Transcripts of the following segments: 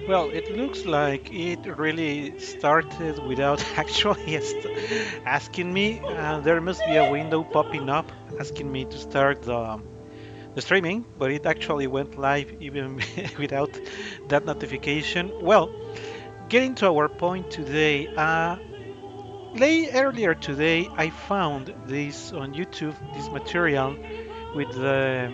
Well, it looks like it really started without actually asking me. There must be a window popping up asking me to start the streaming, but it actually went live even without that notification. Well, getting to our point today, earlier today I found this on YouTube, this material with the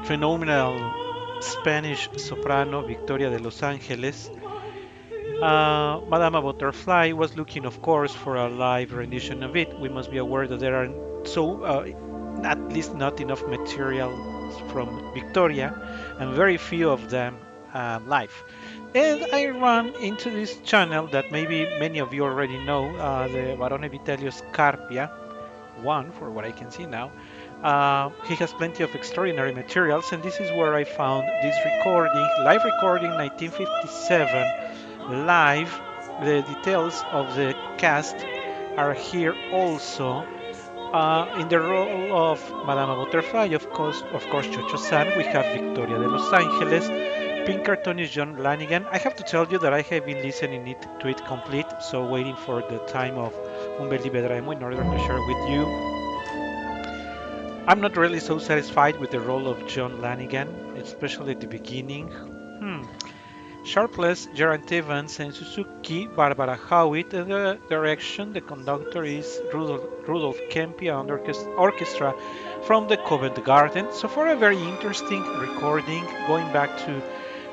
phenomenal Spanish soprano Victoria de Los Angeles. Madama Butterfly was looking, of course, for a live rendition of it. We must be aware that there are at least not enough material from Victoria, and very few of them live. And I ran into this channel that maybe many of you already know, the Barone Vitelio Scarpia, one for what I can see now. He has plenty of extraordinary materials, and this is where I found this recording, live recording 1957 live. The details of the cast are here also. In the role of Madame Butterfly, of course, Chocho-san, we have Victoria de Los Angeles. Pinkerton is John Lanigan. I have to tell you that I have been listening to it complete, so waiting for the time of Un bel di vedremo in order to share with you. I'm not really so satisfied with the role of John Lanigan, especially at the beginning. Hmm. Sharpless, Gerard Evans, and Suzuki, Barbara Howitt, and the direction, the conductor is Rudolph Kempe and orchestra from the Covent Garden. So for a very interesting recording, going back to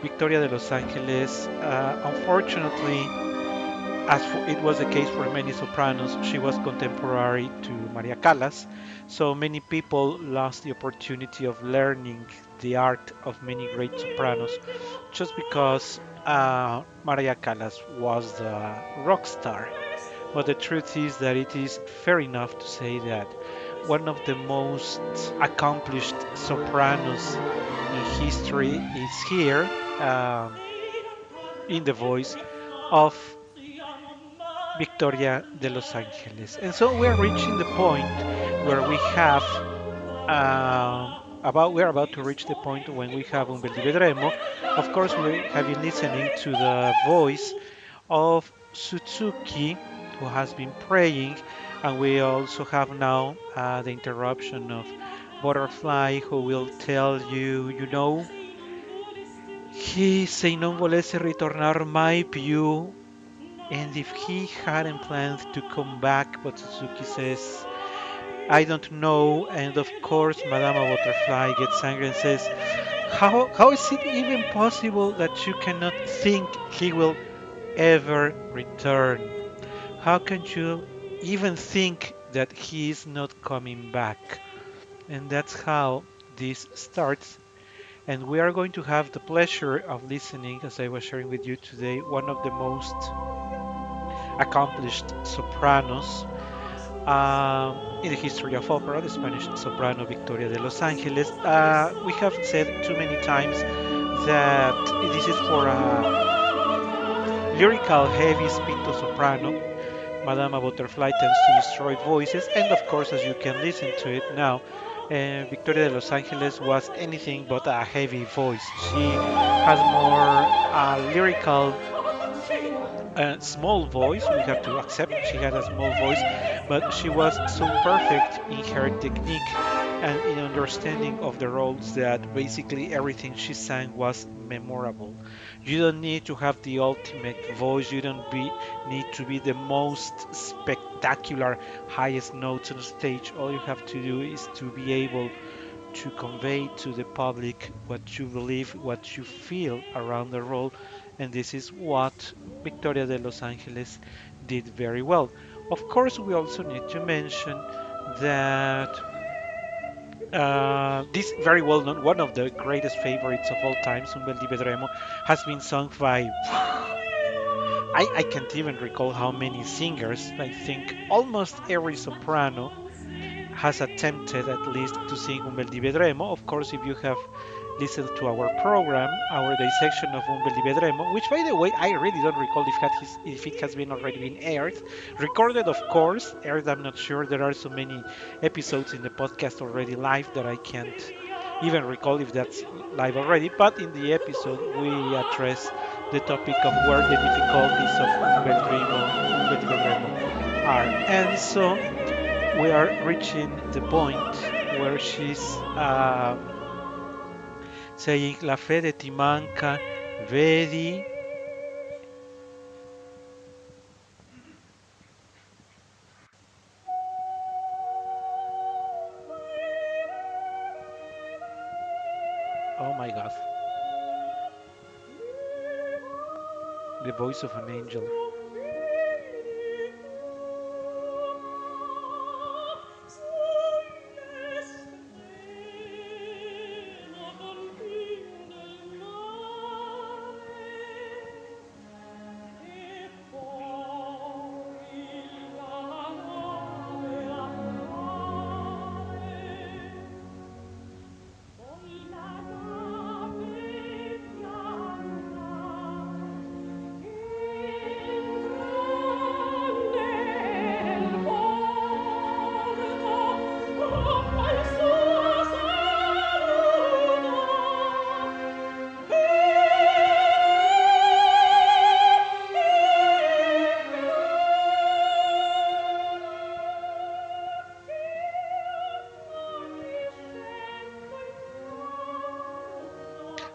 Victoria de Los Angeles, unfortunately, as it was the case for many sopranos, she was contemporary to Maria Callas, so many people lost the opportunity of learning the art of many great sopranos just because Maria Callas was the rock star. But the truth is that it is fair enough to say that one of the most accomplished sopranos in history is here, in the voice of Victoria de Los Angeles. And so we're reaching the point where we're about to reach the point when we have Un bel di vedremo. Of course, we have been listening to the voice of Suzuki, who has been praying, and we also have now the interruption of Butterfly, who will tell you, he se non volesse ritornar mai più, and if he hadn't planned to come back, but Suzuki says, I don't know. And of course, Madame Butterfly gets angry and says, how is it even possible that you cannot think he will ever return? How can you even think that he is not coming back? And that's how this starts. And we are going to have the pleasure of listening, as I was sharing with you today, one of the most accomplished sopranos in the history of opera, the Spanish soprano Victoria de Los Angeles. We have said too many times that this is for a lyrical, heavy spinto soprano. Madama Butterfly tends to destroy voices, and of course, as you can listen to it now, Victoria de Los Angeles was anything but a heavy voice. She has more lyrical small voice. We have to accept she had a small voice, but she was so perfect in her technique and in understanding of the roles that basically everything she sang was memorable. You don't need to have the ultimate voice. You don't need to be the most spectacular, highest notes on stage. All you have to do is to be able to convey to the public what you believe, what you feel around the role, and this is what Victoria de Los Angeles did very well. Of course, we also need to mention that this very well known, one of the greatest favorites of all time, Zumbel di Vedremo, has been sung by I can't even recall how many singers. I think almost every soprano has attempted at least to sing Un bel di vedremo. Of course, if you have listened to our program, our dissection of Un bel di vedremo, which by the way, I really don't recall if it has been already been aired. Recorded, of course, aired, I'm not sure. There are so many episodes in the podcast already live that I can't even recall if that's live already. But in the episode, we address the topic of where the difficulties of un bel vedremo are. And so we are reaching the point where she's saying la fede ti manca, vedi. Oh my God, the voice of an angel.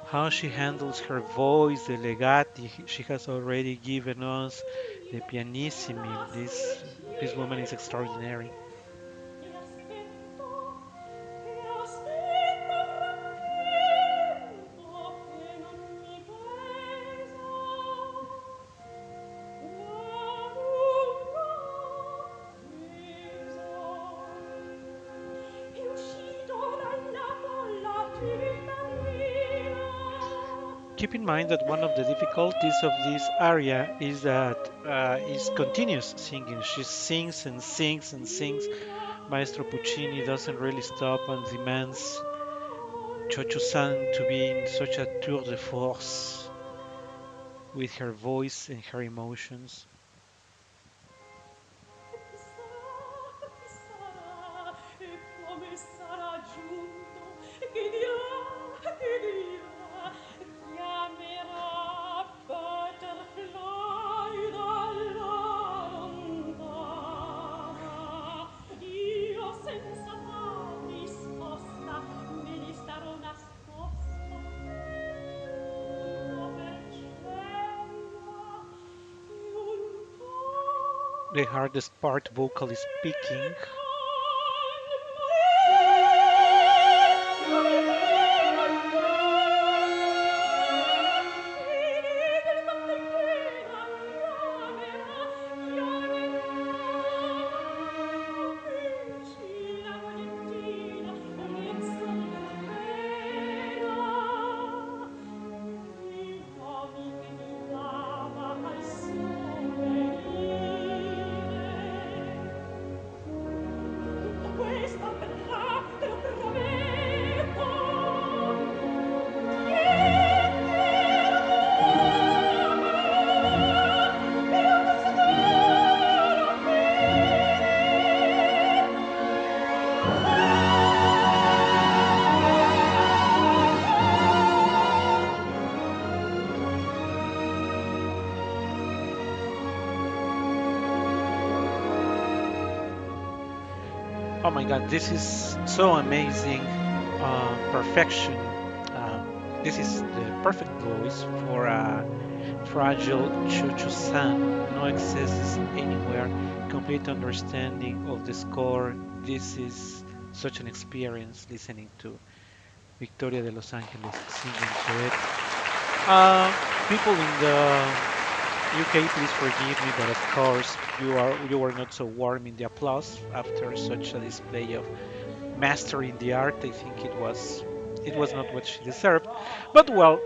How she handles her voice, the legati. She has already given us the pianissimi. This woman is extraordinary. Keep in mind that one of the difficulties of this aria is that is continuous singing. She sings and sings and sings. Maestro Puccini doesn't really stop and demands Cho-Cho-san to be in such a tour de force with her voice and her emotions. The hardest part, vocally speaking. Oh my God, this is so amazing. Perfection. This is the perfect voice for a fragile Cho-Cho-san. No excesses anywhere. Complete understanding of the score. This is such an experience listening to Victoria de Los Angeles singing to it. People in the UK, please forgive me, but of course you were not so warm in the applause after such a display of mastering the art. I think it was not what she deserved. But well,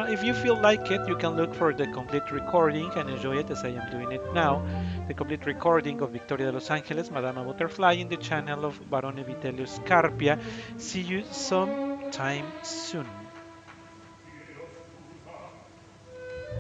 if you feel like it, you can look for the complete recording and enjoy it as I am doing it now. The complete recording of Victoria de Los Angeles, Madama Butterfly, in the channel of Barone Vitelio Scarpia. See you sometime soon.